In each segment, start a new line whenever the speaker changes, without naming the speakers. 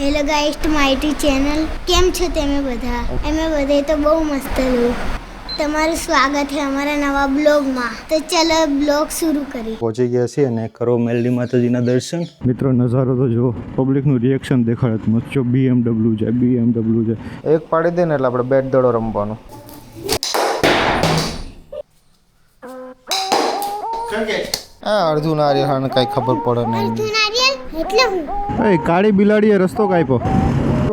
Hello guys two માયટી channel કેમ છો તમે બધા અમે બધે તો બહુ મસ્ત લો તમારું સ્વાગત છે અમારા નવા બ્લોગમાં તો ચાલો બ્લોગ શરૂ કરીએ
પહોંચી ગયા છીએ અને કરો મેલડી માતાજીના દર્શન મિત્રો નજારો તો જો પબ્લિકનું રિએક્શન દેખાડે મત જો BMW છે એક પાડી દે ને એટલે આપણે બેટ દડો રમવાનું અડધું નારિયેળ કઈ ખબર પડે નહીં
એટલે હું
એ કાળી બિલાડીએ રસ્તો કાપ્યો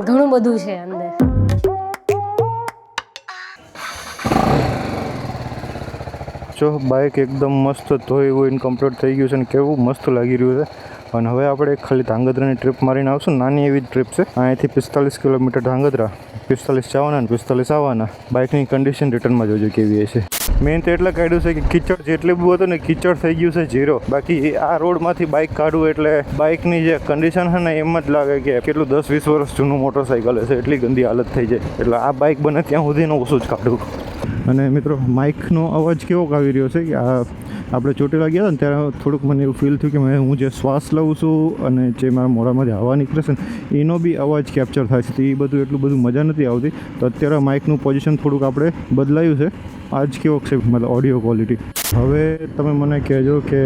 ઘણું બધું છે અંદર
જો બાઇક એકદમ મસ્ત ધોઈ હોઈને કમ્પ્લીટ થઈ ગયું છે અને કેવું મસ્ત લાગી રહ્યું છે અને હવે આપણે ખાલી ધાંગધ્રાની ટ્રીપ મારીને આવશું નાની એવી ટ્રીપ છે અહીંયાથી 45 કિલોમીટર ધાંગધ્રા 45 જવાના અને 45 આવવાના બાઇકની કન્ડિશન રિટર્નમાં જોજો કેવી હશે મેઇન તો એટલે કાઢ્યું છે કે કીચડ જેટલું બધું હતું ને કીચડ થઈ ગયું છે ઝીરો બાકી આ રોડમાંથી બાઇક કાઢવું એટલે બાઇકની જે કન્ડિશન છે ને એમ જ લાગે કે કેટલું 10-20 વર્ષ જૂનું મોટરસાઇકલ હશે એટલી ગંદી હાલત થઈ જાય એટલે આ બાઇક બને ત્યાં સુધીને ઓછું જ કાઢવું અને મિત્રો માઇકનો અવાજ કેવો આવી રહ્યો છે કે આ આપણે ચોટીલા ગયા હતા ને ત્યારે થોડુંક મને એવું ફીલ થયું કે હું જે શ્વાસ લઉં છું અને જે મારા મોઢામાંથી હવા નીકળે છે ને એનો બી અવાજ કેપ્ચર થાય છે તો એ બધું એટલું બધું મજા નથી આવતી તો અત્યારે માઇકનું પોઝિશન થોડુંક આપણે બદલાયું છે આજ કેવો છે મતલબ ઓડિયો ક્વોલિટી હવે તમે મને કહેજો કે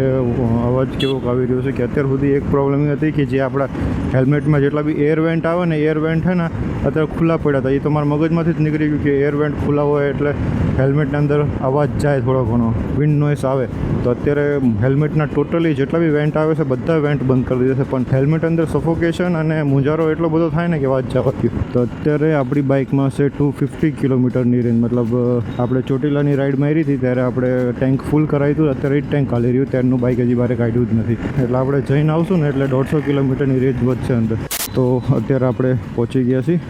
અવાજ કેવો આવી રહ્યો છે કે અત્યાર સુધી એક પ્રોબ્લેમ એ હતી કે જે આપણા હેલ્મેટમાં જેટલા બી એર વેન્ટ આવે ને એર વેન્ટ છે ને અત્યારે ખુલ્લા પડ્યા હતા એ તો મારા મગજમાંથી જ નીકળી ગયું કે એર વેન્ટ ખુલ્લા હોય એટલે હેલ્મેટની અંદર અવાજ જાય થોડો ઘણો વિન્ડ નોઇસ આવે તો અત્યારે હેલ્મેટના ટોટલી જેટલા બી વેન્ટ આવે છે બધા વેન્ટ બંધ કરી દીધા છે પણ હેલ્મેટ અંદર સફોકેશન અને મુંજારો એટલો બધો થાય ને કે વાત જવા દો તો અત્યારે આપણી બાઇકમાં છે 250 કિલોમીટરની રેન્જ મતલબ આપણે ચોટીલાની રાઈડ મારી હતી ત્યારે આપણે ટેન્ક ફૂલ કરાવી હતું અત્યારે એ જ ટેન્ક ખાલી રહ્યું ત્યારનું બાઇક હજી બારે કાઢ્યું જ નથી એટલે આપણે જઈને આવશું ને એટલે 150 કિલોમીટરની રેન્જ વધશે અંદર તો અત્યારે આપણે પહોંચી ગયા છીએ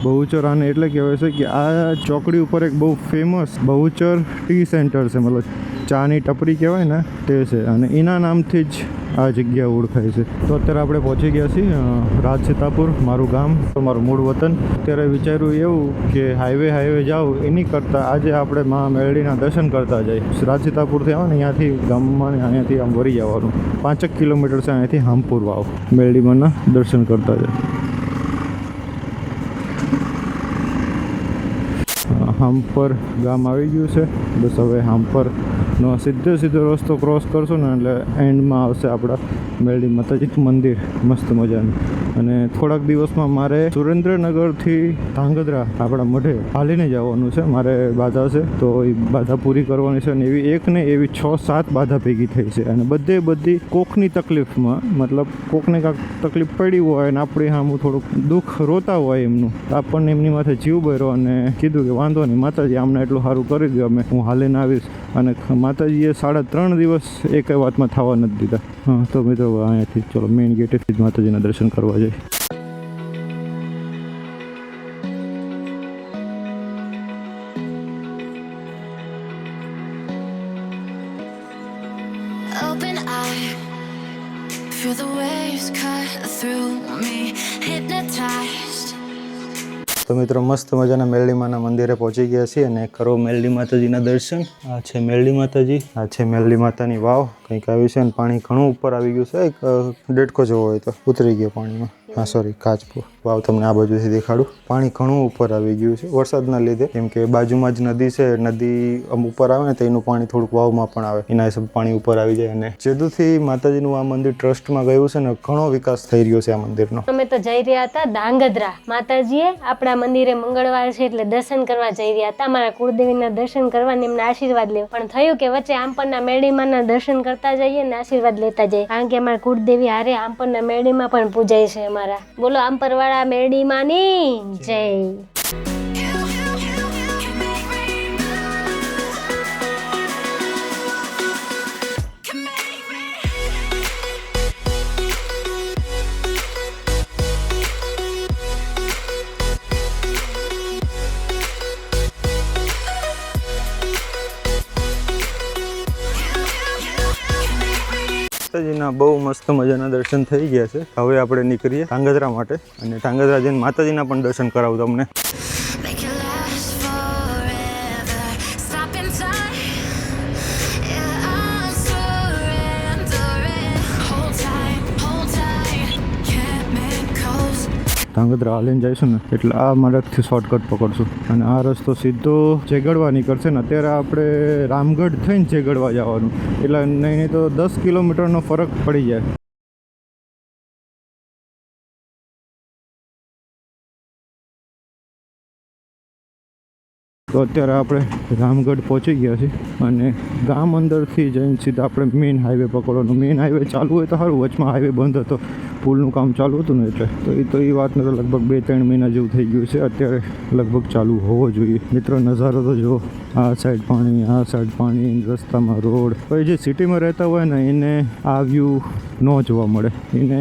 બહુચર આને એટલે કહેવાય છે કે આ ચોકડી ઉપર એક બહુ ફેમસ બહુચર ટી સેન્ટર છે મતલબ ચાની ટપરી કહેવાય ને તે છે અને એના નામથી જ આ જગ્યા ઓળખાય છે તો અત્યારે આપણે પહોંચી ગયા છીએ રાજસીતાપુર મારું ગામ મારું મૂળ વતન અત્યારે વિચાર્યું એવું કે હાઈવે જાઉં એની કરતાં આજે આપણે મા મેલડીના દર્શન કરતા જઈએ રાજસીતાપુરથી આવે ને અહીંયાથી ગામમાં અહીંયાથી આમ વળી જવાનું 5 કિલોમીટર છે અહીંયાથી હામપુર વાવ મેલડીમાંના દર્શન કરતા જાય હામપર ગામ આવી ગયું છે બસ હવે હામપરનો સીધો રસ્તો ક્રોસ કરશું ને એટલે એન્ડમાં આવશે આપણા મેલડી માતાજી મંદિર મસ્ત મજાનું અને થોડાક દિવસમાં મારે સુરેન્દ્રનગરથી ધાંગધ્રા આપણા મઢે હાલીને જવાનું છે મારે બાધા છે તો એ બાધા પૂરી કરવાની છે અને એવી એક ને એવી 6-7 બાધા ભેગી થઈ છે અને બધી કોકની તકલીફમાં મતલબ કોકને કાંઈક તકલીફ પડી હોય અને આપણે સામું થોડુંક દુઃખ રોતા હોય એમનું આપણને એમની માથે જીવ ભર્યો અને કીધું કે વાંધો નહીં માતાજી આમને એટલું સારું કરી દો અમે હું હાલીને આવીશ અને માતાજીએ 3.5 દિવસ એક વાતમાં થવા નથી દીધા હા તો મિત્રો અહીંયાથી ચલો મેઇન ગેટેથી જ માતાજીના દર્શન કરવા જઈએ
Open eye, feel the waves cut through me, hypnotized.
તો મિત્રો મસ્ત મજાના મેલડીમાના મંદિરે પહોંચી ગયા છીએ અને કરો મેલડી માતાજીના દર્શન આ છે મેલડી માતાજી આ છે મેલડી માતાની વાવ કંઈક આવી છે અને પાણી ઘણું ઉપર આવી ગયું છે એક ડેડકો જેવો હોય તો ઉતરી ગયો પાણીમાં હા સોરી કાચપુર વાવ તમને આ બાજુથી દેખાડું પાણી ઘણું ઉપર આવી ગયું છે વરસાદના લીધે કેમ કે બાજુમાં જ નદી છે નદી ઉપર આવે ને તો એનું પાણી થોડુંક વાવમાં પણ આવે એના હિસાબે પાણી ઉપર આવી જાય અને જેદુથી માતાજીનું આ મંદિર ટ્રસ્ટમાં ગયું છે ને ઘણો વિકાસ થઈ રહ્યો છે આ મંદિરનો
અમે તો જઈ રહ્યા હતા ધાંગધ્રા માતાજીએ આપણા મંદિરે મંગળવાર છે એટલે દર્શન કરવા જઈ રહ્યા હતા મારા કુળદેવીના દર્શન કરવા ને એમના આશીર્વાદ લેવા પણ થયું કે વચ્ચે આમપરના મેરડીમાંના દર્શન કરતા જઈએ ને આશીર્વાદ લેતા જઈએ કારણ કે અમારા કુળદેવી હારે આમપરના મેરડીમાં પણ પૂજાય છે અમારા બોલો આમપરવાળા મેરડીમાંની જય
માતાજીના બહુ મસ્ત મજાના દર્શન થઈ ગયા છે હવે આપણે નીકળીએ ધાંગધ્રા માટે અને ધાંગધ્રા જઈને માતાજીના પણ દર્શન કરાવું તમને
Make it last forever. Stop in time. Yeah, I'm surrendering. Hold
Dhrangadhra હાલીને જઈશું ને એટલે આ મારાથી શોર્ટકટ પકડશું અને આ રસ્તો સીધો જેગડવા નીકળશે ને. અત્યારે આપણે રામગઢ થઈને જેગડવા જવાનું એટલે નહીં તો 10 કિલોમીટરનો ફરક પડી જાય. તો અત્યારે આપણે રામગઢ પહોંચી ગયા છીએ અને ગામ અંદરથી જઈને સીધા આપણે મેઇન હાઈવે પકડવાનું. મેઇન હાઈવે ચાલુ હોય તો સારું, વચમાં હાઈવે બંધ હતો, પુલનું કામ ચાલુ હતું ને એટલે તો એ વાતને તો લગભગ 2-3 મહિના જેવું થઈ ગયું છે. અત્યારે લગભગ ચાલુ હોવો જોઈએ. મિત્રો નજારો તો જુઓ, આ સાઈડ પાણી, આ સાઈડ પાણી, રસ્તામાં રોડ. પછી જે સિટીમાં રહેતા હોય ને એને આ વ્યૂ ન જોવા મળે. એને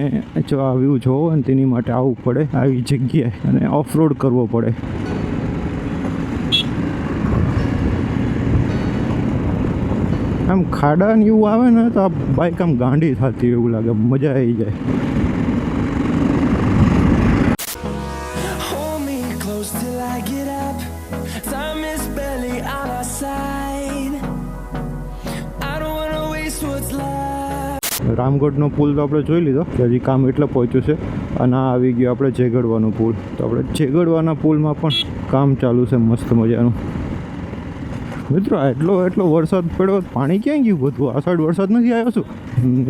જો આ વ્યૂ જોવો હોય ને તેની માટે આવવું પડે આવી જગ્યાએ અને ઓફ રોડ કરવો પડે. આમ ખાડા ને એવું આવે ને તો આ બાઇક આમ ગાંડી થતી એવું લાગે, મજા આવી જાય.
Hold me close till I get up. Time is barely on our side. I don't wanna waste what's left.
રામગઢનો પુલ તો આપણે જોઈ લીધો કે હજી કામ એટલે પહોંચ્યું છે અને આ આવી ગયો આપણે જેગડવાનો પુલ. તો આપણે જેગડવાના પુલમાં પણ કામ ચાલુ છે મસ્ત મજાનું. મિત્રો એટલો વરસાદ પડ્યો, પાણી ક્યાં ગયું બધું? આ સાઈડ વરસાદ નથી આવ્યો શું?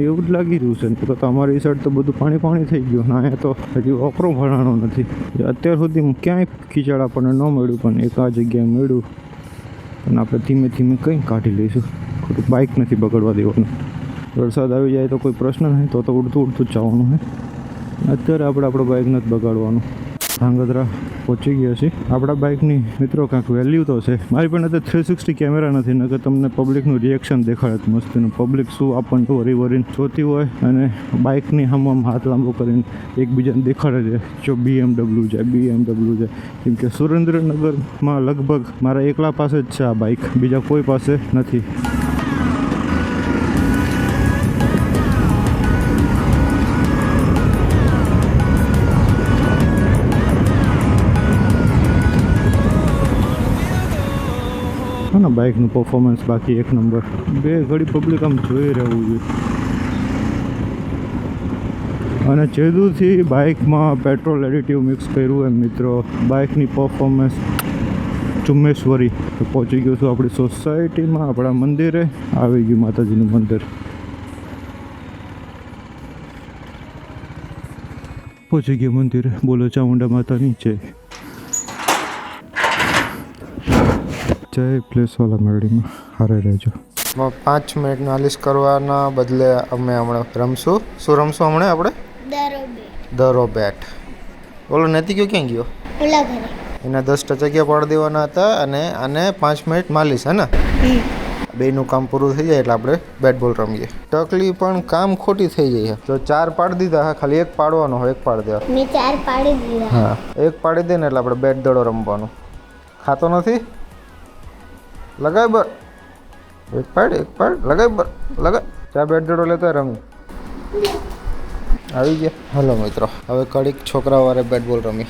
એવું જ લાગી રહ્યું છે. તો તમારી સાઈડ તો બધું પાણી થઈ ગયું ને અહીંયા તો હજી ઓકરો ભરાણો નથી. અત્યાર સુધી ક્યાંય ખીચડ આપણને ન મળ્યું પણ એક આ જગ્યાએ મળ્યું અને આપણે ધીમે ધીમે કંઈ કાઢી લઈશું. ખોટું બાઇક નથી બગડવા દેવાનું. વરસાદ આવી જાય તો કોઈ પ્રશ્ન નહીં, તો ઉડતું જ જવાનું છે. અત્યારે આપણો બાઇક નથી બગાડવાનું. ધાંગધ્રા પહોંચી ગયા છીએ. આપણા બાઇકની મિત્રો કાંઈક વેલ્યુ તો છે. મારી પણ અત્યારે 360 કેમેરા નથી ને કે તમને પબ્લિકનું રિએક્શન દેખાડે મસ્તીનું. પબ્લિક શું આપણને વરીને જોતી હોય અને બાઇકની આમ હાથ લાંબો કરીને એકબીજાને દેખાડે છે. જો BMW જાય. કેમ કે સુરેન્દ્રનગરમાં લગભગ મારા એકલા પાસે જ છે આ બાઇક, બીજા કોઈ પાસે નથી. ને બાઇકનું પરફોર્મન્સ બાકી એક નંબર. બે ઘડી પબ્લિક આમ જોઈ રહેવું જોઈએ. અને જેદુથી બાઇકમાં પેટ્રોલ એડિટિવ મિક્સ કર્યું હોય મિત્રો, બાઇકની પરફોર્મન્સ ચુમ્મેશ્વરી. તો પહોંચી ગયો છું આપણી સોસાયટીમાં, આપણા મંદિરે. આવી ગયું માતાજીનું મંદિર. પહોંચી ગયો મંદિરે. બોલો ચામુંડા માતાની જય. જય પ્લેસવાલા મેળીમાં હારે રહેજો.
5 મિનિટ માલિશ કરવાના બદલે અમે હમણાં રમશું. શું રમશું હમણાં આપણે? દરો બેટ. ઓલો નથી ગયો, ક્યાં ગયો?
ઓલા ઘરે.
એના 10 ટચકિયા પાડી દેવાના હતા અને આને 5 મિનિટ માલિશ, હે ને? બેનું કામ પૂરું થઈ જાય એટલે આપણે બેટ બોલ રમીએ. ટકલી પણ કામ ખોટી થઈ જાય. તો 4 પાડી દીધા, હા ખાલી 1 પાડવાનો હોય. 1 પાડી દેવા.
મેં 4 પાડી દીધા.
હા 1 પાડી દે ને એટલે આપણે બેટ દડો રમવાનું. ખાતો નથી? લગાય બર. 1 પાડ લગાય બર. લગા ચા બેટ દડો લેતા રમી. આવી ગયા. હલો મિત્રો, હવે કડીક છોકરાઓ વારે બેટ બોલ રમી.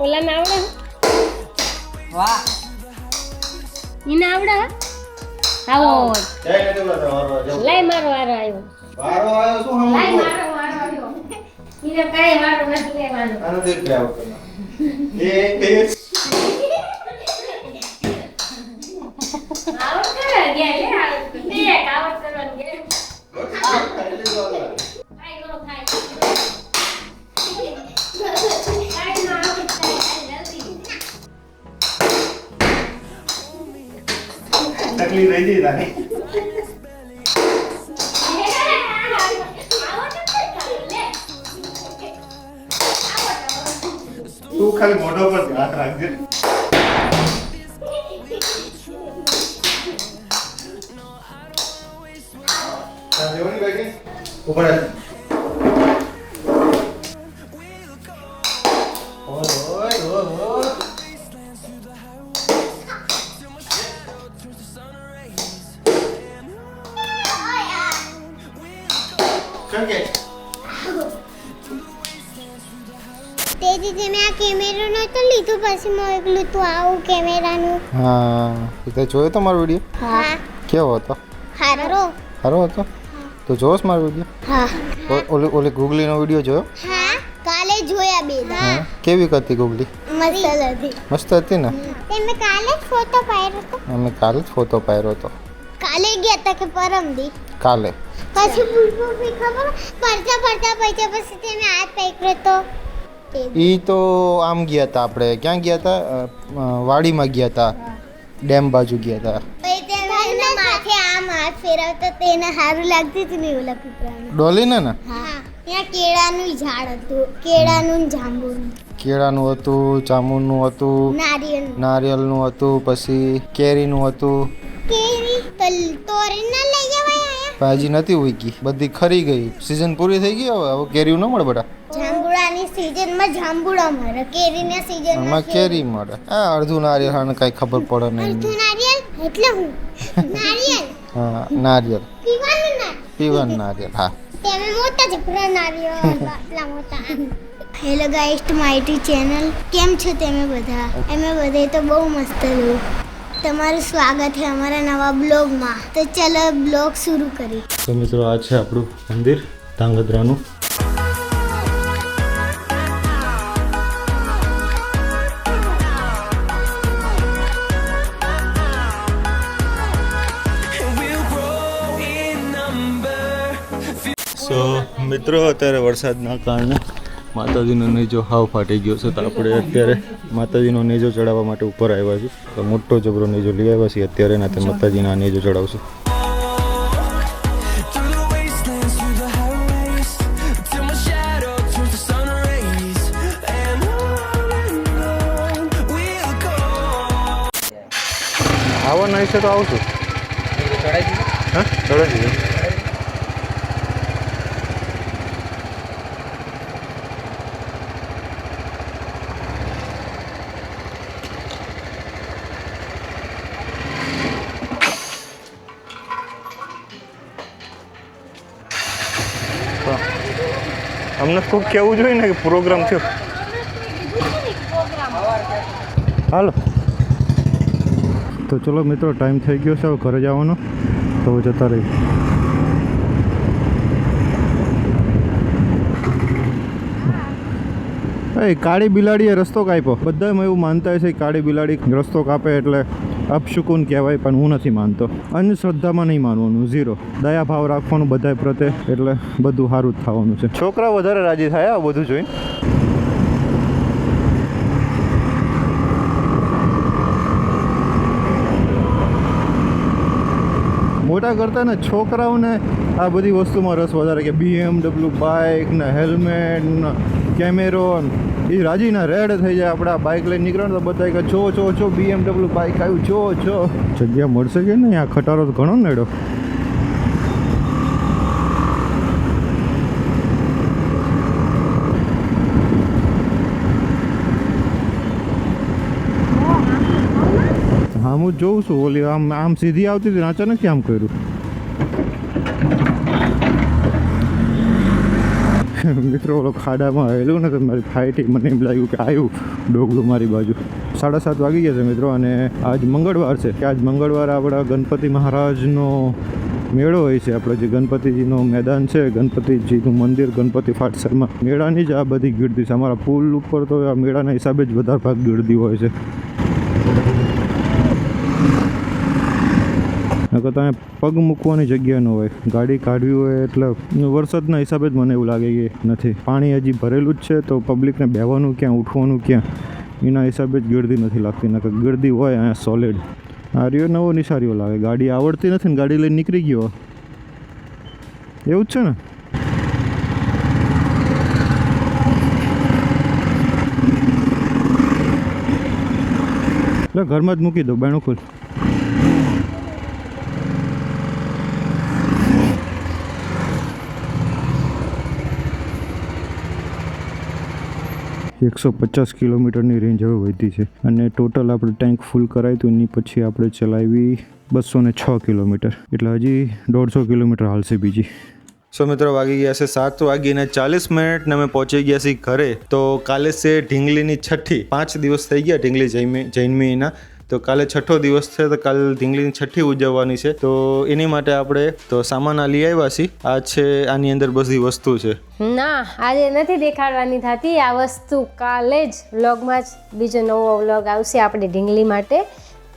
ઓલા ને આવડે? વાહ, ઈને આવડે? આવો લઈ મારો વારો આવ્યો. લઈ મારો વારો આવ્યો. ઈને કાઈ વારો નથી લેવાનો. આનો દેખ લે આવતો. આવડ કરે ગયા લે આવડ. એક આવડ કરવાનું કે. કાઈ નો થાય.
તકલીફ રહી ગઈ તારી. તું ખાલી મોઢો પર હાથ રાખજે.
તેજી તમે આ કેમેરો નતો લીધો પછી મેં એકલું તું આવું કેમેરાનું
હા તે જોયો તો મારો વિડીયો
હા
કેવો હતો
હારો
સારો હતો તો જોશ મારો વિડીયો
હા
ઓલી ગુગલીનો વિડીયો જોયો
હા કાલે જોયા બે
હા કેવી હતી ગુગલી
મસ્ત હતી
મસ્ત હતી ને
તમે કાલે જ ફોટો પાડ્યો હતો
અમે કાલે જ ફોટો પાડ્યો હતો
કાલે ગયા હતા કે પરમદી
કાલે
પછી ભૂલભૂલ ખબર પડતા પછી તમે હાથ પકડ્યો તો
ઈ તો આમ ગયા હતા આપણે ક્યાં ગયા હતા વાડીમાં ગયા હતા ડેમ બાજુ ગયા હતા
પછી તમે એના માથે આમ હાથ ફેરવતો તેને સારું લાગતું હતું ને ઓલા કૂતરાને
ડોલીને ને
હા ત્યાં કેળાનું ઝાડ હતું કેળાનું ને જાંબુનું
કેળાનું હતું જામુનનું હતું
નારિયેળ
નારિયેળનું હતું પછી કેરીનું હતું
કેરી તોરી ના લઈ જવાય આયા
પણ હજી નથી ઉગી બધી ખરી ગઈ સિઝન પૂરી થઈ ગઈ હવે કેરીઓ ન મળે બેટા
જાંબુડાની સીઝનમાં જાંબુડા મળે કેરીના સીઝનમાં
આમાં કેરી મળે હા અડધું નારિયેળ આને કાંઈ ખબર પડે નહીં
અડધું નારિયેળ એટલે હું નારિયેળ
હા નારિયેળ
પીવાનું ના
પીવાનું નારિયેળ હા
તમે મોટા જબરા નારિયેળ આટલા મોટા hello guys to my YouTube channel કેમ છો તમે બધા અમે બધે તો બહુ મસ્ત છો તમારું સ્વાગત છે અમારા નવા બ્લોગમાં તો ચલો બ્લોગ શરૂ કરીએ
તો મિત્રો આ છે આપણું મંદિર ધાંગધ્રાનું
We'll grow in number.
સો મિત્રો અત્યારે વરસાદના કારણે માતાજીનો નેજો હાવ ફાટી ગયો છે તો આપણે અત્યારે માતાજીનો નેજો ચડાવવા માટે ઉપર આવ્યા છીએ તો મોટો જબરો નેજો લઈ આવ્યા છીએ અત્યારે ના તે માતાજીના નેજો ચડાવશું
Through the wastelands, through the highways, till my shadow turns to sun rays. And on we'll go.
આવવાનું હશે તો આવશું હા ચડાવી દીધું અમને ખૂબ કહેવું જોઈએ ને કે પ્રોગ્રામ થયો હાલો તો ચલો મિત્રો ટાઈમ થઈ ગયો છે હવે ઘરે જવાનો તો જતા રહી એ કાળી બિલાડીએ રસ્તો કાપ્યો બધામાં એવું માનતા છે કે કાળી બિલાડી રસ્તો કાપે એટલે અપશુકુન કહેવાય પણ હું નથી માનતો અંધશ્રદ્ધામાં નહીં માનવાનું ઝીરો દયા ભાવ રાખવાનું બધા પ્રત્યે એટલે બધું સારું જ થવાનું છે છોકરા વધારે રાજી થાય આ બધું જોઈને મોટા કરતા ને છોકરાઓને આ બધી વસ્તુમાં રસ વધારે કે BMW બાઇક ને હેલ્મેટ ને કેમેરો એ રાજીના રેડ થઈ જાય આપણે આ બાઇક લઈને નીકળે તો બધા કે છો BMW બાઇક આવ્યું છો જગ્યા મળશે કે નહીં આ ખટારો તો ઘણો નેડો હા હું જોઉં છું ઓલી આમ સીધી આવતી હતી અચાનક કેમ કર્યું મિત્રો ઓલો ખાડામાં આવેલું ને તો મારી ફાઇટી મને એમ લાગ્યું કે આવ્યું ડોગલું મારી બાજુ 7:30 વાગી ગયા છે મિત્રો અને આજ મંગળવાર છે કે આજ મંગળવારે આપણા ગણપતિ મહારાજનો મેળો હોય છે આપણે જે ગણપતિજીનું મેદાન છે ગણપતિજીનું મંદિર ગણપતિ ફાટસરમાં મેળાની જ આ બધી ગીર્દી છે અમારા પુલ ઉપર તો આ મેળાના હિસાબે જ વધારે ભાગ ગીર્દી હોય છે નકર તમે પગ મૂકવાની જગ્યા ન હોય ગાડી કાઢવી હોય એટલે વરસાદના હિસાબે જ મને એવું લાગે કે નથી પાણી હજી ભરેલું જ છે તો પબ્લિકને બેહવાનું ક્યાં ઉઠવાનું ક્યાં એના હિસાબે જ ગીર્દી નથી લાગતી નકર ગીર્દી હોય અહીંયા સોલિડ આ રહ્યો નવો નિશારીઓ લાગે ગાડી આવડતી નથી ને ગાડી લઈને નીકળી ગયો એવું જ છે ને એટલે ઘરમાં જ મૂકી દો બાયણું ખોલ 150 કિલોમીટરની રેન્જ હવે વધી છે અને ટોટલ આપણે ટેન્ક ફૂલ કરાવ્યું હતું એની પછી આપણે ચલાવી 206 કિલોમીટર, એટલે હજી 150 કિલોમીટર હાલશે બીજી. સો મિત્રો વાગી ગયા છે 7:40 ને અમે પહોંચી ગયા છીએ ઘરે. તો કાલે છે ઢીંગલીની છઠ્ઠી, 5 દિવસ થઈ ગયા ઢીંગલી જૈનમીના. તો કાલે 6ઠ્ઠો દિવસ છે, તો કાલે ઢીંગલીની છઠ્ઠી ઉજવવાની છે. તો એની માટે આપણે તો સામાન આ લઈ આવ્યા છીએ. આ છે, આની અંદર બધી વસ્તુ છે.
ના, આજે નથી દેખાડવાની થતી આ વસ્તુ. કાલે જ વ્લોગમાં જ બીજો નવો વ્લોગ આવશે આપણે ઢીંગલી માટે,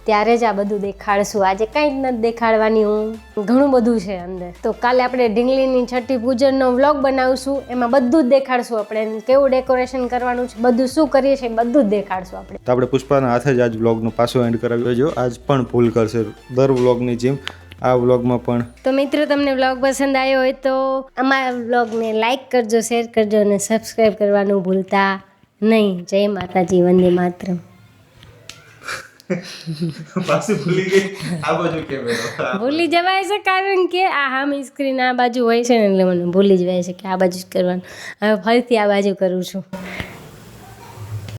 ત્યારે જ આ બધું દેખાડશું. આજે કંઈ જ નથી દેખાડવાની હું, ઘણું બધું છે અંદર. તો કાલે આપણે ઢીંગલીની છઠ્ઠી પૂજનનો વ્લોગ બનાવશું, એમાં બધું જ દેખાડશું. આપણે કેવું ડેકોરેશન કરવાનું છે, બધું શું કરીએ છીએ બધું જ દેખાડશું આપણે.
તો આપણે પુષ્પાના હાથે જ આજ વ્લોગનો પાછો એન્ડ કરાવ્યો જો. આજ પણ ભૂલ કરશે દર વ્લોગની જેમ આ વ્લોગમાં પણ.
તો મિત્રો તમને વ્લોગ પસંદ આવ્યો હોય તો અમારા વ્લોગને લાઈક કરજો, શેર કરજો અને સબસ્ક્રાઈબ કરવાનું ભૂલતા નહીં. જય માતાજી, વંદે માતરમ.
પાછી ભૂલી ગઈ. આ બાજુ કેમેરો
ભૂલી જવાય છે કારણ કે આ હામી સ્ક્રીન આ બાજુ હોય છે ને, એટલે મને ભૂલી જવાય છે કે આ બાજુ જ કરવાનું. હવે ફરીથી આ બાજુ કરું છું.